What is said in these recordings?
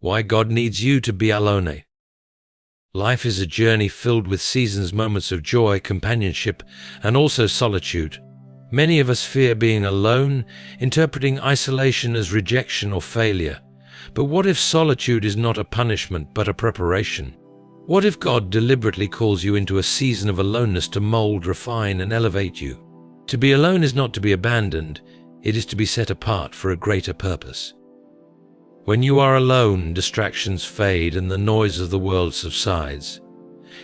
Why God needs you to be alone. Life is a journey filled with seasons, moments of joy, companionship, and also solitude. Many of us fear being alone, interpreting isolation as rejection or failure. But what if solitude is not a punishment but a preparation? What if God deliberately calls you into a season of aloneness to mold, refine, and elevate you? To be alone is not to be abandoned, it is to be set apart for a greater purpose. When you are alone, distractions fade and the noise of the world subsides.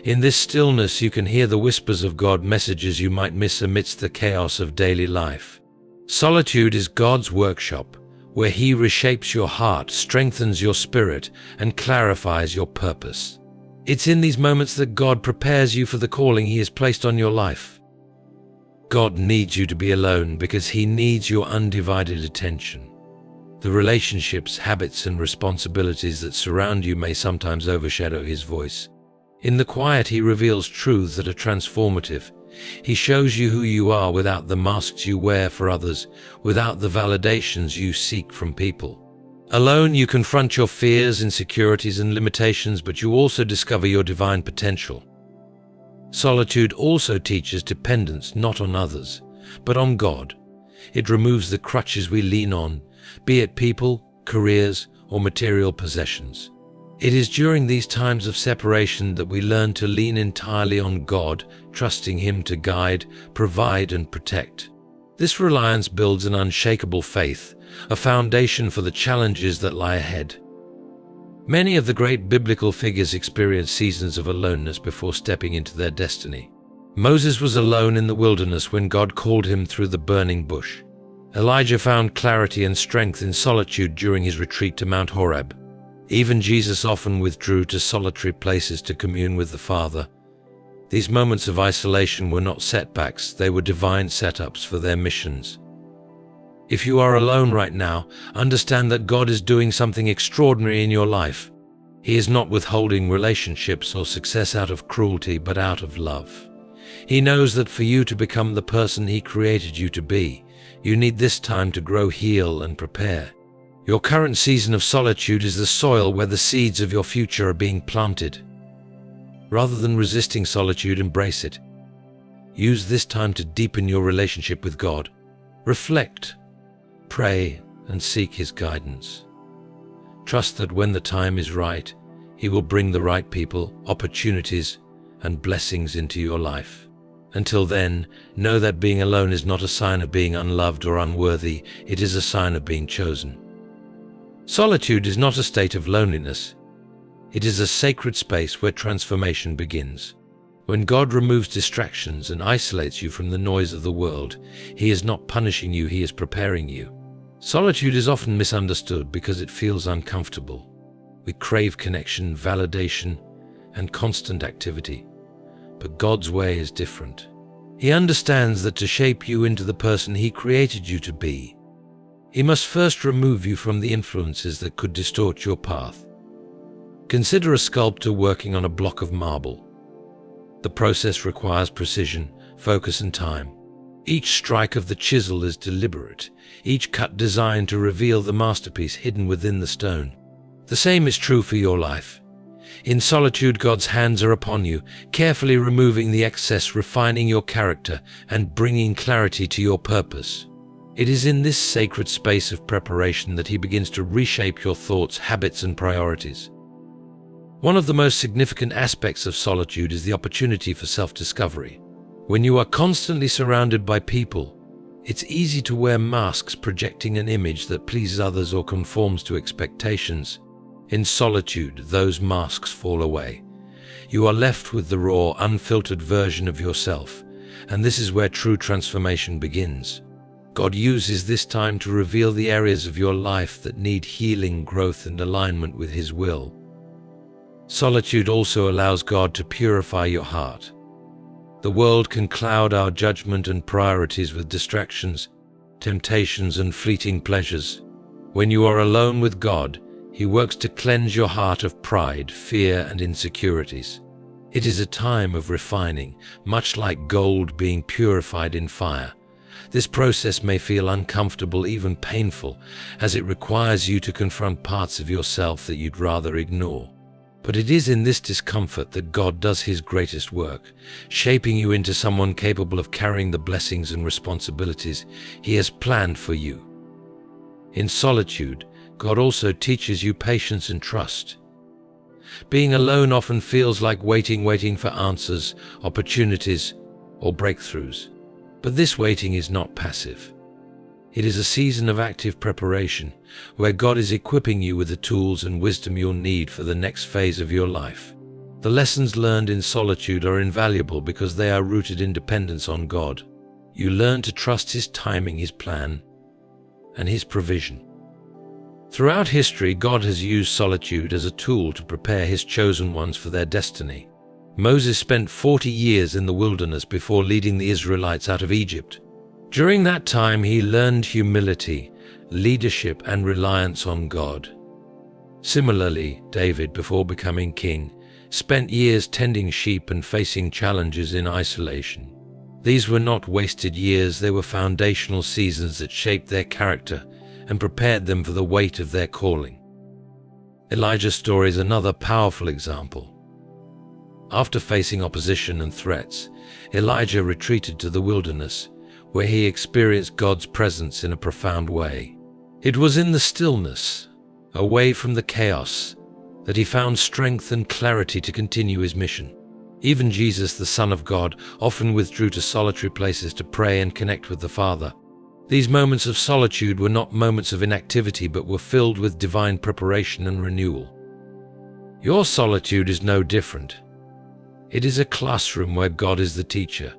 In this stillness you can hear the whispers of God, messages you might miss amidst the chaos of daily life. Solitude is God's workshop, where He reshapes your heart, strengthens your spirit, and clarifies your purpose. It's in these moments that God prepares you for the calling He has placed on your life. God needs you to be alone because He needs your undivided attention. The relationships, habits, and responsibilities that surround you may sometimes overshadow His voice. In the quiet, He reveals truths that are transformative. He shows you who you are without the masks you wear for others, without the validations you seek from people. Alone, you confront your fears, insecurities, and limitations, but you also discover your divine potential. Solitude also teaches dependence not on others, but on God. It removes the crutches we lean on, be it people, careers, or material possessions. It is during these times of separation that we learn to lean entirely on God, trusting Him to guide, provide, and protect. This reliance builds an unshakable faith, a foundation for the challenges that lie ahead. Many of the great biblical figures experienced seasons of aloneness before stepping into their destiny. Moses was alone in the wilderness when God called him through the burning bush. Elijah found clarity and strength in solitude during his retreat to Mount Horeb. Even Jesus often withdrew to solitary places to commune with the Father. These moments of isolation were not setbacks, they were divine setups for their missions. If you are alone right now, understand that God is doing something extraordinary in your life. He is not withholding relationships or success out of cruelty, but out of love. He knows that for you to become the person He created you to be, you need this time to grow, heal, and prepare. Your current season of solitude is the soil where the seeds of your future are being planted. Rather than resisting solitude, embrace it. Use this time to deepen your relationship with God. Reflect, pray, and seek His guidance. Trust that when the time is right, He will bring the right people, opportunities, and blessings into your life. Until then, know that being alone is not a sign of being unloved or unworthy, it is a sign of being chosen. Solitude is not a state of loneliness. It is a sacred space where transformation begins. When God removes distractions and isolates you from the noise of the world, He is not punishing you, He is preparing you. Solitude is often misunderstood because it feels uncomfortable. We crave connection, validation, and constant activity. But God's way is different. He understands that to shape you into the person He created you to be, He must first remove you from the influences that could distort your path. Consider a sculptor working on a block of marble. The process requires precision, focus, and time. Each strike of the chisel is deliberate, each cut designed to reveal the masterpiece hidden within the stone. The same is true for your life. In solitude, God's hands are upon you, carefully removing the excess, refining your character, and bringing clarity to your purpose. It is in this sacred space of preparation that He begins to reshape your thoughts, habits, and priorities. One of the most significant aspects of solitude is the opportunity for self-discovery. When you are constantly surrounded by people, it's easy to wear masks projecting an image that pleases others or conforms to expectations. In solitude, those masks fall away. You are left with the raw, unfiltered version of yourself, and this is where true transformation begins. God uses this time to reveal the areas of your life that need healing, growth, and alignment with His will. Solitude also allows God to purify your heart. The world can cloud our judgment and priorities with distractions, temptations, and fleeting pleasures. When you are alone with God, He works to cleanse your heart of pride, fear, and insecurities. It is a time of refining, much like gold being purified in fire. This process may feel uncomfortable, even painful, as it requires you to confront parts of yourself that you'd rather ignore. But it is in this discomfort that God does His greatest work, shaping you into someone capable of carrying the blessings and responsibilities He has planned for you. In solitude, God also teaches you patience and trust. Being alone often feels like waiting for answers, opportunities, or breakthroughs. But this waiting is not passive. It is a season of active preparation, where God is equipping you with the tools and wisdom you'll need for the next phase of your life. The lessons learned in solitude are invaluable because they are rooted in dependence on God. You learn to trust His timing, His plan, and His provision. Throughout history, God has used solitude as a tool to prepare His chosen ones for their destiny. Moses spent 40 years in the wilderness before leading the Israelites out of Egypt. During that time, he learned humility, leadership, and reliance on God. Similarly, David, before becoming king, spent years tending sheep and facing challenges in isolation. These were not wasted years, they were foundational seasons that shaped their character and prepared them for the weight of their calling. Elijah's story is another powerful example. After facing opposition and threats, Elijah retreated to the wilderness, where he experienced God's presence in a profound way. It was in the stillness, away from the chaos, that he found strength and clarity to continue his mission. Even Jesus, the Son of God, often withdrew to solitary places to pray and connect with the Father. These moments of solitude were not moments of inactivity, but were filled with divine preparation and renewal. Your solitude is no different. It is a classroom where God is the teacher,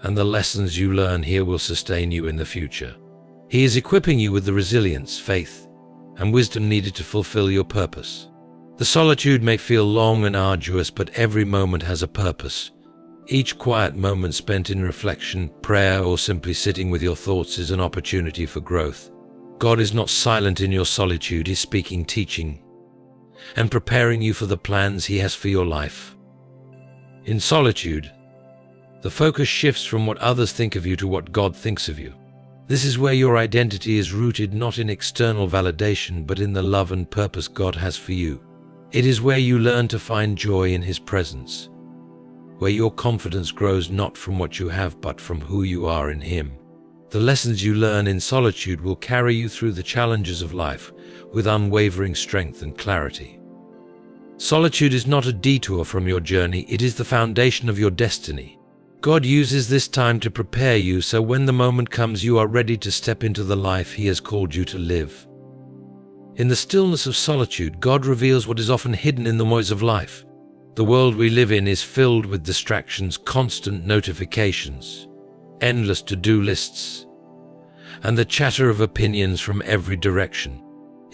and the lessons you learn here will sustain you in the future. He is equipping you with the resilience, faith, and wisdom needed to fulfill your purpose. The solitude may feel long and arduous, but every moment has a purpose. Each quiet moment spent in reflection, prayer, or simply sitting with your thoughts is an opportunity for growth. God is not silent in your solitude. He's speaking, teaching, and preparing you for the plans He has for your life. In solitude, the focus shifts from what others think of you to what God thinks of you. This is where your identity is rooted not in external validation, but in the love and purpose God has for you. It is where you learn to find joy in His presence, where your confidence grows not from what you have, but from who you are in Him. The lessons you learn in solitude will carry you through the challenges of life with unwavering strength and clarity. Solitude is not a detour from your journey, it is the foundation of your destiny. God uses this time to prepare you so when the moment comes, you are ready to step into the life He has called you to live. In the stillness of solitude, God reveals what is often hidden in the noise of life. The world we live in is filled with distractions, constant notifications, endless to-do lists, and the chatter of opinions from every direction.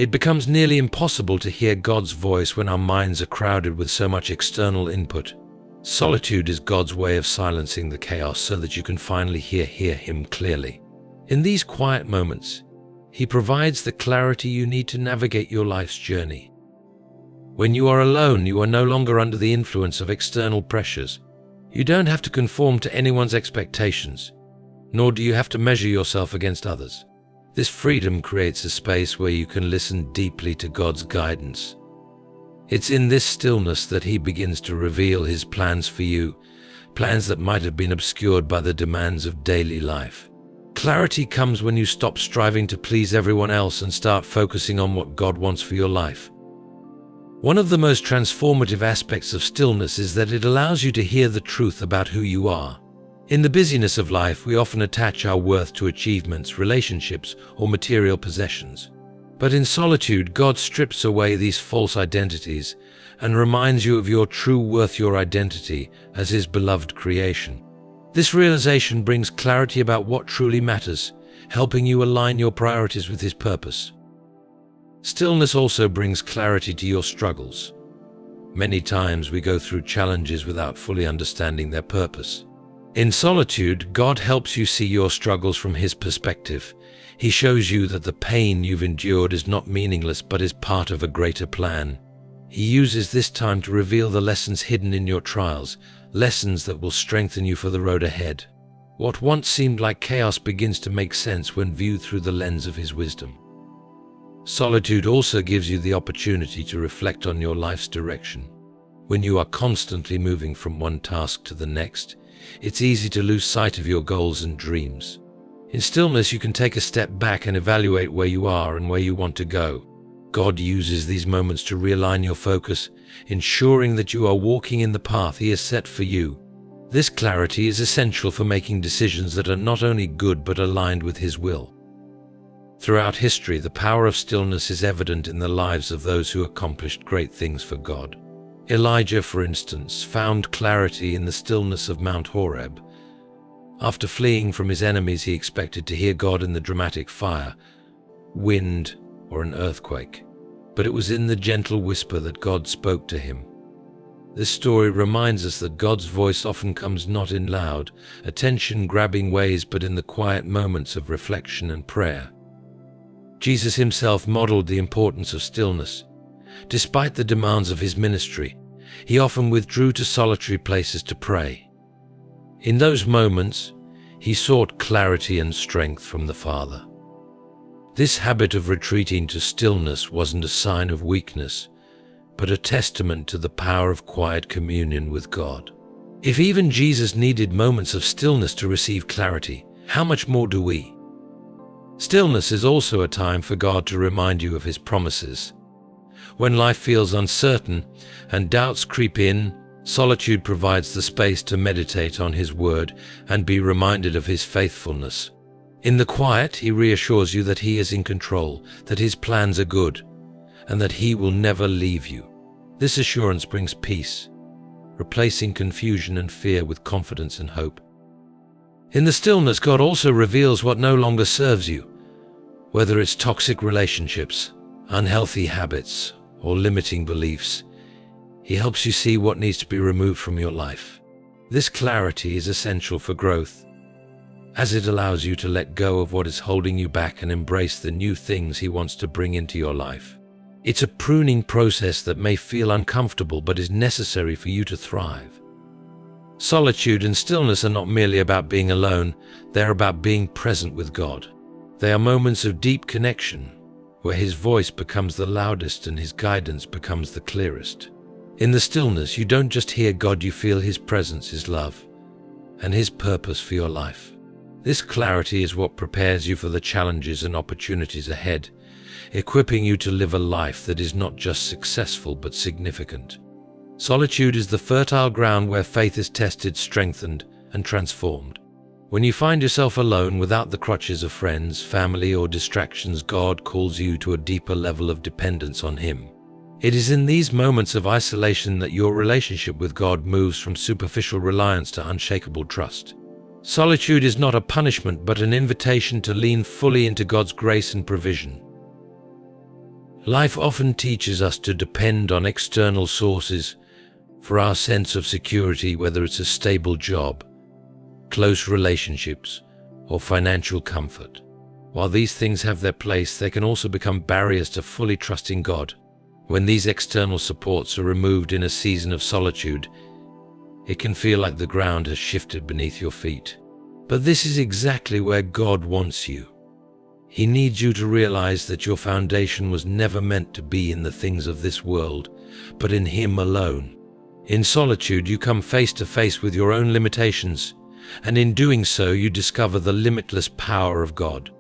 It becomes nearly impossible to hear God's voice when our minds are crowded with so much external input. Solitude is God's way of silencing the chaos so that you can finally hear Him clearly. In these quiet moments, He provides the clarity you need to navigate your life's journey. When you are alone, you are no longer under the influence of external pressures. You don't have to conform to anyone's expectations, nor do you have to measure yourself against others. This freedom creates a space where you can listen deeply to God's guidance. It's in this stillness that He begins to reveal His plans for you, plans that might have been obscured by the demands of daily life. Clarity comes when you stop striving to please everyone else and start focusing on what God wants for your life. One of the most transformative aspects of stillness is that it allows you to hear the truth about who you are. In the busyness of life, we often attach our worth to achievements, relationships, or material possessions. But in solitude, God strips away these false identities and reminds you of your true worth, your identity as His beloved creation. This realization brings clarity about what truly matters, helping you align your priorities with His purpose. Stillness also brings clarity to your struggles. Many times we go through challenges without fully understanding their purpose. In solitude, God helps you see your struggles from His perspective. He shows you that the pain you've endured is not meaningless but is part of a greater plan. He uses this time to reveal the lessons hidden in your trials, lessons that will strengthen you for the road ahead. What once seemed like chaos begins to make sense when viewed through the lens of his wisdom. Solitude also gives you the opportunity to reflect on your life's direction. When you are constantly moving from one task to the next, it's easy to lose sight of your goals and dreams. In stillness, you can take a step back and evaluate where you are and where you want to go. God uses these moments to realign your focus, ensuring that you are walking in the path He has set for you. This clarity is essential for making decisions that are not only good but aligned with His will. Throughout history, the power of stillness is evident in the lives of those who accomplished great things for God. Elijah, for instance, found clarity in the stillness of Mount Horeb. After fleeing from his enemies, he expected to hear God in the dramatic fire, wind, or an earthquake. But it was in the gentle whisper that God spoke to him. This story reminds us that God's voice often comes not in loud, attention-grabbing ways, but in the quiet moments of reflection and prayer. Jesus himself modeled the importance of stillness. Despite the demands of his ministry, he often withdrew to solitary places to pray. In those moments, he sought clarity and strength from the Father. This habit of retreating to stillness wasn't a sign of weakness, but a testament to the power of quiet communion with God. If even Jesus needed moments of stillness to receive clarity, how much more do we? Stillness is also a time for God to remind you of His promises. When life feels uncertain and doubts creep in, solitude provides the space to meditate on His word and be reminded of His faithfulness. In the quiet, He reassures you that He is in control, that His plans are good, and that He will never leave you. This assurance brings peace, replacing confusion and fear with confidence and hope. In the stillness, God also reveals what no longer serves you, whether it's toxic relationships, unhealthy habits, or limiting beliefs. He helps you see what needs to be removed from your life. This clarity is essential for growth, as it allows you to let go of what is holding you back and embrace the new things He wants to bring into your life. It's a pruning process that may feel uncomfortable but is necessary for you to thrive. Solitude and stillness are not merely about being alone, they're about being present with God. They are moments of deep connection, where His voice becomes the loudest and His guidance becomes the clearest. In the stillness, you don't just hear God, you feel His presence, His love, and His purpose for your life. This clarity is what prepares you for the challenges and opportunities ahead, equipping you to live a life that is not just successful but significant. Solitude is the fertile ground where faith is tested, strengthened, and transformed. When you find yourself alone without the crutches of friends, family, or distractions, God calls you to a deeper level of dependence on Him. It is in these moments of isolation that your relationship with God moves from superficial reliance to unshakable trust. Solitude is not a punishment but an invitation to lean fully into God's grace and provision. Life often teaches us to depend on external sources for our sense of security, whether it's a stable job, close relationships, or financial comfort. While these things have their place, they can also become barriers to fully trusting God. When these external supports are removed in a season of solitude, it can feel like the ground has shifted beneath your feet. But this is exactly where God wants you. He needs you to realize that your foundation was never meant to be in the things of this world, but in Him alone. In solitude, you come face to face with your own limitations, and in doing so, you discover the limitless power of God.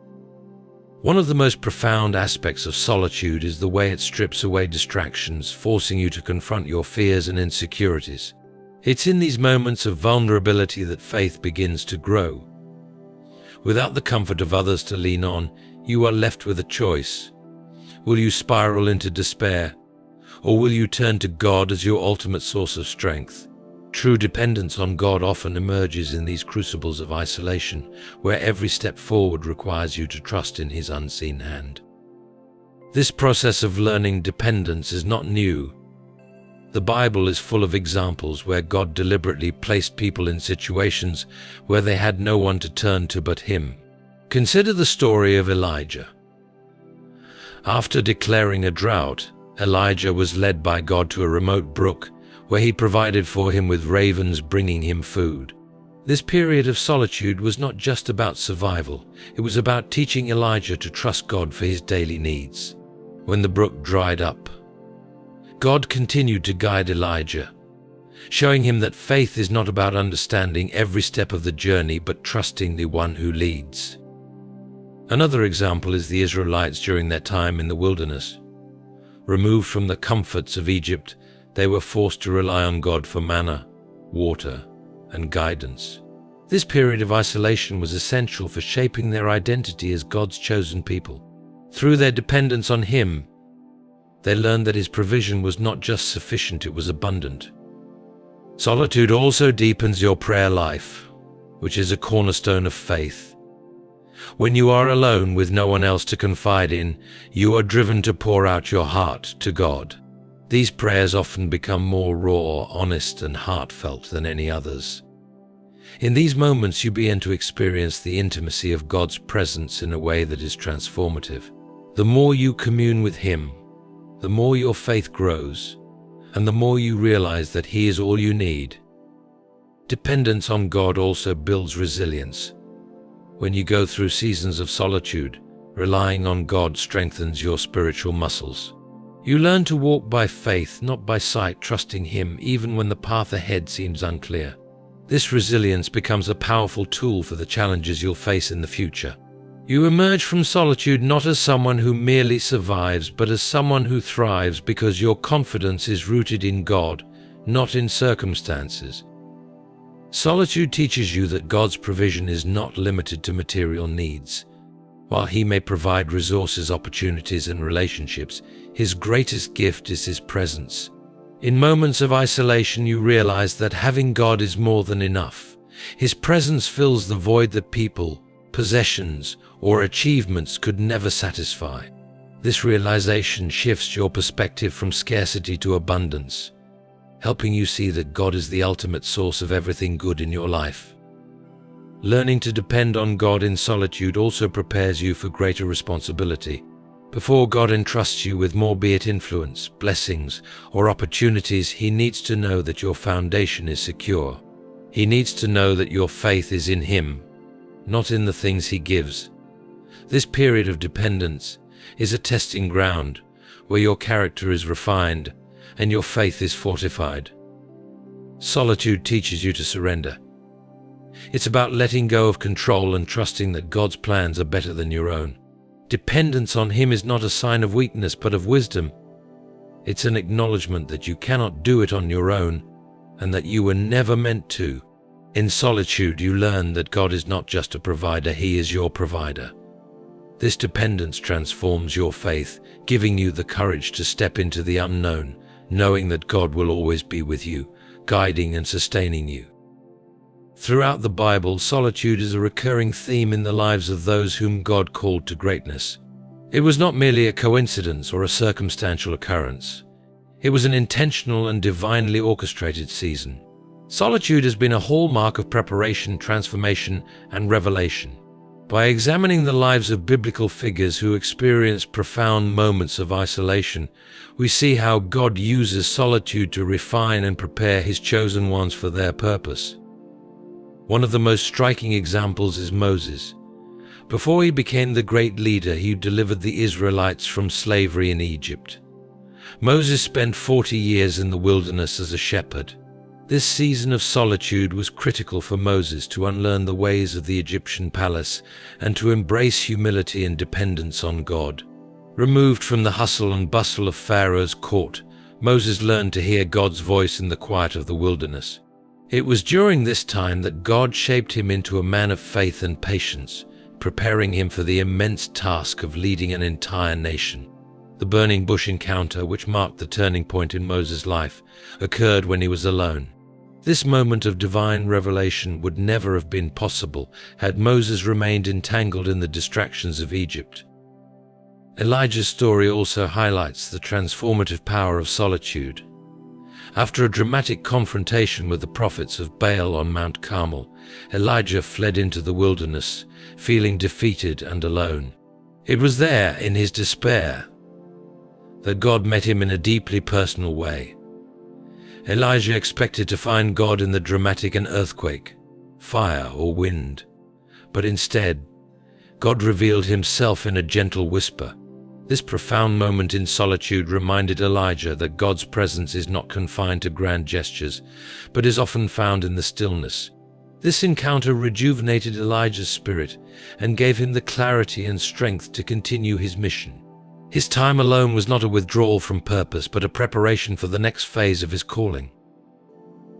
One of the most profound aspects of solitude is the way it strips away distractions, forcing you to confront your fears and insecurities. It's in these moments of vulnerability that faith begins to grow. Without the comfort of others to lean on, you are left with a choice. Will you spiral into despair, or will you turn to God as your ultimate source of strength? True dependence on God often emerges in these crucibles of isolation, where every step forward requires you to trust in His unseen hand. This process of learning dependence is not new. The Bible is full of examples where God deliberately placed people in situations where they had no one to turn to but Him. Consider the story of Elijah. After declaring a drought, Elijah was led by God to a remote brook where He provided for him with ravens bringing him food. This period of solitude was not just about survival, it was about teaching Elijah to trust God for his daily needs. When the brook dried up, God continued to guide Elijah, showing him that faith is not about understanding every step of the journey but trusting the one who leads. Another example is the Israelites during their time in the wilderness. Removed from the comforts of Egypt, they were forced to rely on God for manna, water, and guidance. This period of isolation was essential for shaping their identity as God's chosen people. Through their dependence on Him, they learned that His provision was not just sufficient, it was abundant. Solitude also deepens your prayer life, which is a cornerstone of faith. When you are alone with no one else to confide in, you are driven to pour out your heart to God. These prayers often become more raw, honest, and heartfelt than any others. In these moments, you begin to experience the intimacy of God's presence in a way that is transformative. The more you commune with Him, the more your faith grows, and the more you realize that He is all you need. Dependence on God also builds resilience. When you go through seasons of solitude, relying on God strengthens your spiritual muscles. You learn to walk by faith, not by sight, trusting Him even when the path ahead seems unclear. This resilience becomes a powerful tool for the challenges you'll face in the future. You emerge from solitude not as someone who merely survives, but as someone who thrives because your confidence is rooted in God, not in circumstances. Solitude teaches you that God's provision is not limited to material needs. While He may provide resources, opportunities, and relationships, His greatest gift is His presence. In moments of isolation, you realize that having God is more than enough. His presence fills the void that people, possessions, or achievements could never satisfy. This realization shifts your perspective from scarcity to abundance, helping you see that God is the ultimate source of everything good in your life. Learning to depend on God in solitude also prepares you for greater responsibility. Before God entrusts you with more, be it influence, blessings, or opportunities, He needs to know that your foundation is secure. He needs to know that your faith is in Him, not in the things He gives. This period of dependence is a testing ground where your character is refined and your faith is fortified. Solitude teaches you to surrender. It's about letting go of control and trusting that God's plans are better than your own. Dependence on Him is not a sign of weakness but of wisdom. It's an acknowledgement that you cannot do it on your own and that you were never meant to. In solitude, you learn that God is not just a provider, He is your provider. This dependence transforms your faith, giving you the courage to step into the unknown, knowing that God will always be with you, guiding and sustaining you. Throughout the Bible, solitude is a recurring theme in the lives of those whom God called to greatness. It was not merely a coincidence or a circumstantial occurrence. It was an intentional and divinely orchestrated season. Solitude has been a hallmark of preparation, transformation, and revelation. By examining the lives of biblical figures who experienced profound moments of isolation, we see how God uses solitude to refine and prepare His chosen ones for their purpose. One of the most striking examples is Moses. Before he became the great leader, he delivered the Israelites from slavery in Egypt. Moses spent 40 years in the wilderness as a shepherd. This season of solitude was critical for Moses to unlearn the ways of the Egyptian palace and to embrace humility and dependence on God. Removed from the hustle and bustle of Pharaoh's court, Moses learned to hear God's voice in the quiet of the wilderness. It was during this time that God shaped him into a man of faith and patience, preparing him for the immense task of leading an entire nation. The burning bush encounter, which marked the turning point in Moses' life, occurred when he was alone. This moment of divine revelation would never have been possible had Moses remained entangled in the distractions of Egypt. Elijah's story also highlights the transformative power of solitude. After a dramatic confrontation with the prophets of Baal on Mount Carmel, Elijah fled into the wilderness, feeling defeated and alone. It was there, in his despair, that God met him in a deeply personal way. Elijah expected to find God in the dramatic and earthquake, fire, or wind, but instead, God revealed himself in a gentle whisper. This profound moment in solitude reminded Elijah that God's presence is not confined to grand gestures, but is often found in the stillness. This encounter rejuvenated Elijah's spirit and gave him the clarity and strength to continue his mission. His time alone was not a withdrawal from purpose, but a preparation for the next phase of his calling.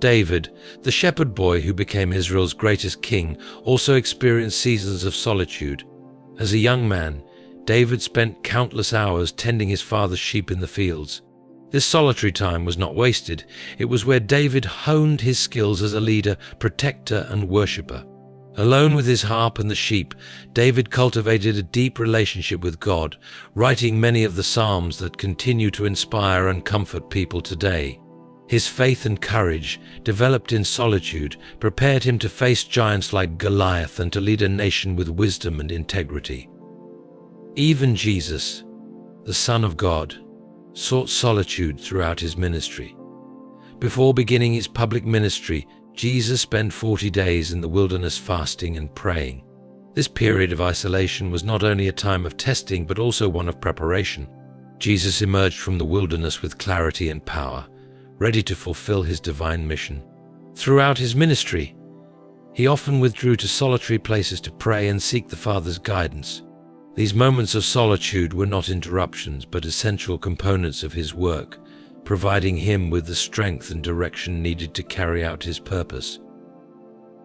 David, the shepherd boy who became Israel's greatest king, also experienced seasons of solitude. As a young man, David spent countless hours tending his father's sheep in the fields. This solitary time was not wasted. It was where David honed his skills as a leader, protector, and worshipper. Alone with his harp and the sheep, David cultivated a deep relationship with God, writing many of the Psalms that continue to inspire and comfort people today. His faith and courage, developed in solitude, prepared him to face giants like Goliath and to lead a nation with wisdom and integrity. Even Jesus, the Son of God, sought solitude throughout his ministry. Before beginning his public ministry, Jesus spent 40 days in the wilderness fasting and praying. This period of isolation was not only a time of testing, but also one of preparation. Jesus emerged from the wilderness with clarity and power, ready to fulfill his divine mission. Throughout his ministry, he often withdrew to solitary places to pray and seek the Father's guidance. These moments of solitude were not interruptions, but essential components of his work, providing him with the strength and direction needed to carry out his purpose.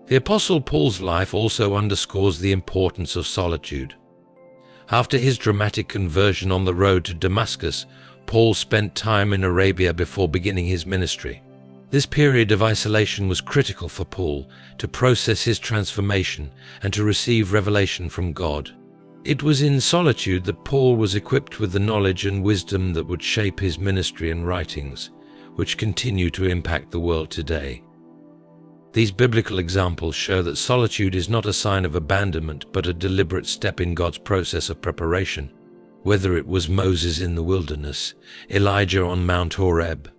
The Apostle Paul's life also underscores the importance of solitude. After his dramatic conversion on the road to Damascus, Paul spent time in Arabia before beginning his ministry. This period of isolation was critical for Paul to process his transformation and to receive revelation from God. It was in solitude that Paul was equipped with the knowledge and wisdom that would shape his ministry and writings, which continue to impact the world today. These biblical examples show that solitude is not a sign of abandonment, but a deliberate step in God's process of preparation. Whether it was Moses in the wilderness, Elijah on Mount Horeb,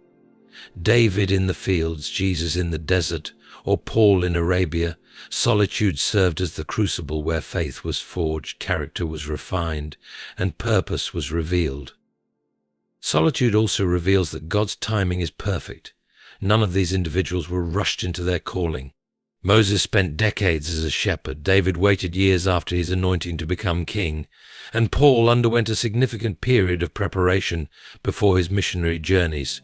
David in the fields, Jesus in the desert, or Paul in Arabia, solitude served as the crucible where faith was forged, character was refined, and purpose was revealed. Solitude also reveals that God's timing is perfect. None of these individuals were rushed into their calling. Moses spent decades as a shepherd, David waited years after his anointing to become king, and Paul underwent a significant period of preparation before his missionary journeys.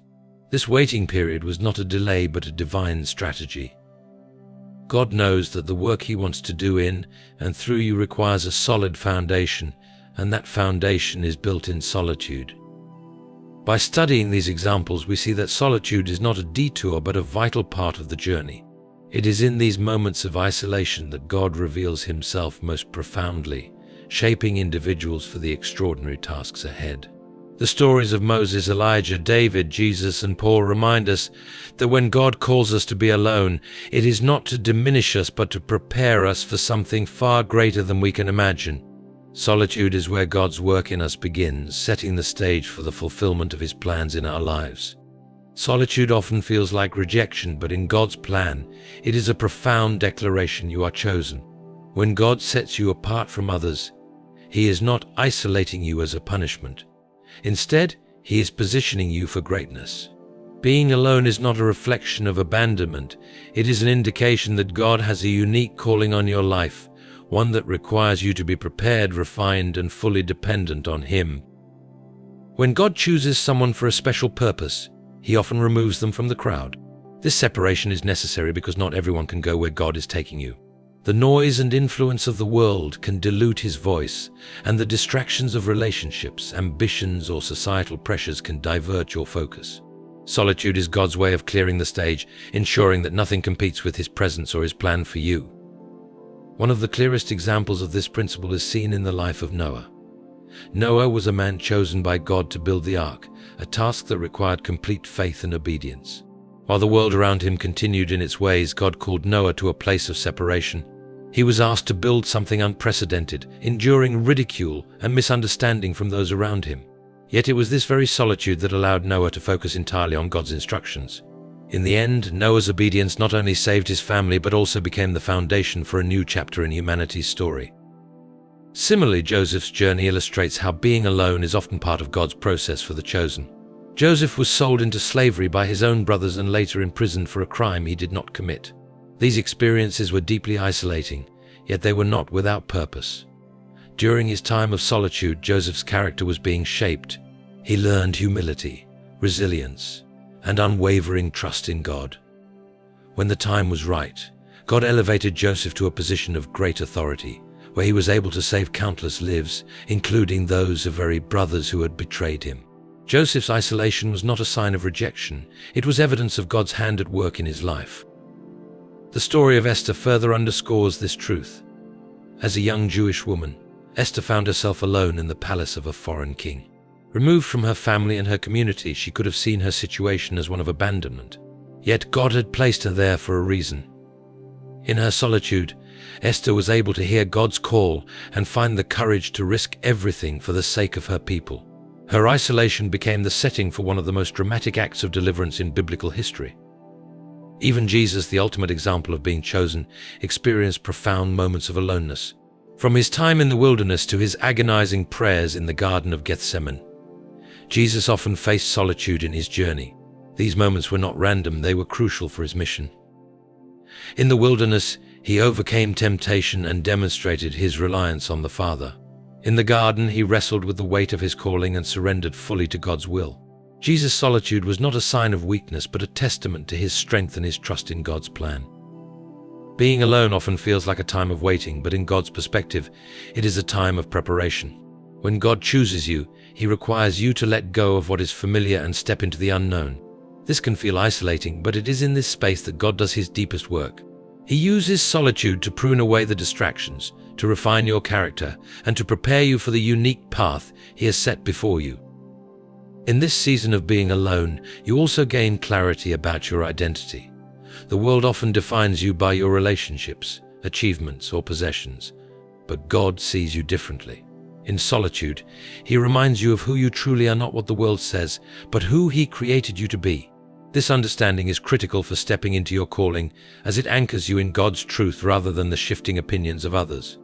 This waiting period was not a delay but a divine strategy. God knows that the work he wants to do in and through you requires a solid foundation, and that foundation is built in solitude. By studying these examples, we see that solitude is not a detour but a vital part of the journey. It is in these moments of isolation that God reveals himself most profoundly, shaping individuals for the extraordinary tasks ahead. The stories of Moses, Elijah, David, Jesus, and Paul remind us that when God calls us to be alone, it is not to diminish us but to prepare us for something far greater than we can imagine. Solitude is where God's work in us begins, setting the stage for the fulfillment of his plans in our lives. Solitude often feels like rejection, but in God's plan, it is a profound declaration: you are chosen. When God sets you apart from others, he is not isolating you as a punishment. Instead, he is positioning you for greatness. Being alone is not a reflection of abandonment. It is an indication that God has a unique calling on your life, one that requires you to be prepared, refined, and fully dependent on him. When God chooses someone for a special purpose, he often removes them from the crowd. This separation is necessary because not everyone can go where God is taking you. The noise and influence of the world can dilute his voice, and the distractions of relationships, ambitions, or societal pressures can divert your focus. Solitude is God's way of clearing the stage, ensuring that nothing competes with his presence or his plan for you. One of the clearest examples of this principle is seen in the life of Noah. Noah was a man chosen by God to build the ark, a task that required complete faith and obedience. While the world around him continued in its ways, God called Noah to a place of separation. He was asked to build something unprecedented, enduring ridicule and misunderstanding from those around him. Yet it was this very solitude that allowed Noah to focus entirely on God's instructions. In the end, Noah's obedience not only saved his family but also became the foundation for a new chapter in humanity's story. Similarly, Joseph's journey illustrates how being alone is often part of God's process for the chosen. Joseph was sold into slavery by his own brothers and later imprisoned for a crime he did not commit. These experiences were deeply isolating, yet they were not without purpose. During his time of solitude, Joseph's character was being shaped. He learned humility, resilience, and unwavering trust in God. When the time was right, God elevated Joseph to a position of great authority, where he was able to save countless lives, including those of very brothers who had betrayed him. Joseph's isolation was not a sign of rejection, it was evidence of God's hand at work in his life. The story of Esther further underscores this truth. As a young Jewish woman, Esther found herself alone in the palace of a foreign king. Removed from her family and her community, she could have seen her situation as one of abandonment. Yet God had placed her there for a reason. In her solitude, Esther was able to hear God's call and find the courage to risk everything for the sake of her people. Her isolation became the setting for one of the most dramatic acts of deliverance in biblical history. Even Jesus, the ultimate example of being chosen, experienced profound moments of aloneness. From his time in the wilderness to his agonizing prayers in the Garden of Gethsemane, Jesus often faced solitude in his journey. These moments were not random, they were crucial for his mission. In the wilderness, he overcame temptation and demonstrated his reliance on the Father. In the garden, he wrestled with the weight of his calling and surrendered fully to God's will. Jesus' solitude was not a sign of weakness, but a testament to his strength and his trust in God's plan. Being alone often feels like a time of waiting, but in God's perspective, it is a time of preparation. When God chooses you, he requires you to let go of what is familiar and step into the unknown. This can feel isolating, but it is in this space that God does his deepest work. He uses solitude to prune away the distractions, to refine your character, and to prepare you for the unique path he has set before you. In this season of being alone, you also gain clarity about your identity. The world often defines you by your relationships, achievements, or possessions, but God sees you differently. In solitude, he reminds you of who you truly are, not what the world says, but who he created you to be. This understanding is critical for stepping into your calling, as it anchors you in God's truth rather than the shifting opinions of others.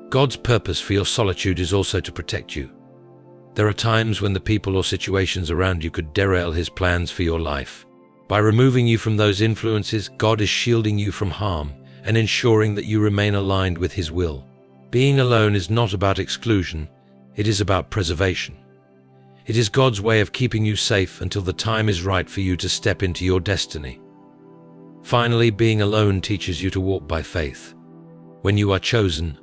God's purpose for your solitude is also to protect you. There are times when the people or situations around you could derail his plans for your life. By removing you from those influences, God is shielding you from harm and ensuring that you remain aligned with his will. Being alone is not about exclusion, it is about preservation. It is God's way of keeping you safe until the time is right for you to step into your destiny. Finally, being alone teaches you to walk by faith. When you are chosen,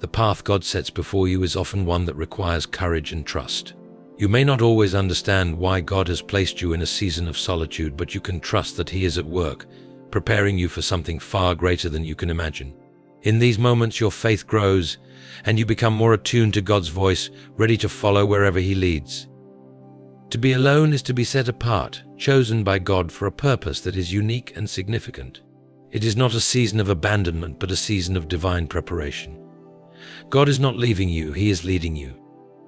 the path God sets before you is often one that requires courage and trust. You may not always understand why God has placed you in a season of solitude, but you can trust that he is at work, preparing you for something far greater than you can imagine. In these moments, your faith grows, and you become more attuned to God's voice, ready to follow wherever he leads. To be alone is to be set apart, chosen by God for a purpose that is unique and significant. It is not a season of abandonment, but a season of divine preparation. God is not leaving you, he is leading you.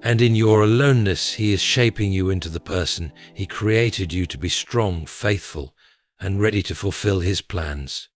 And in your aloneness, he is shaping you into the person he created you to be: strong, faithful, and ready to fulfill his plans.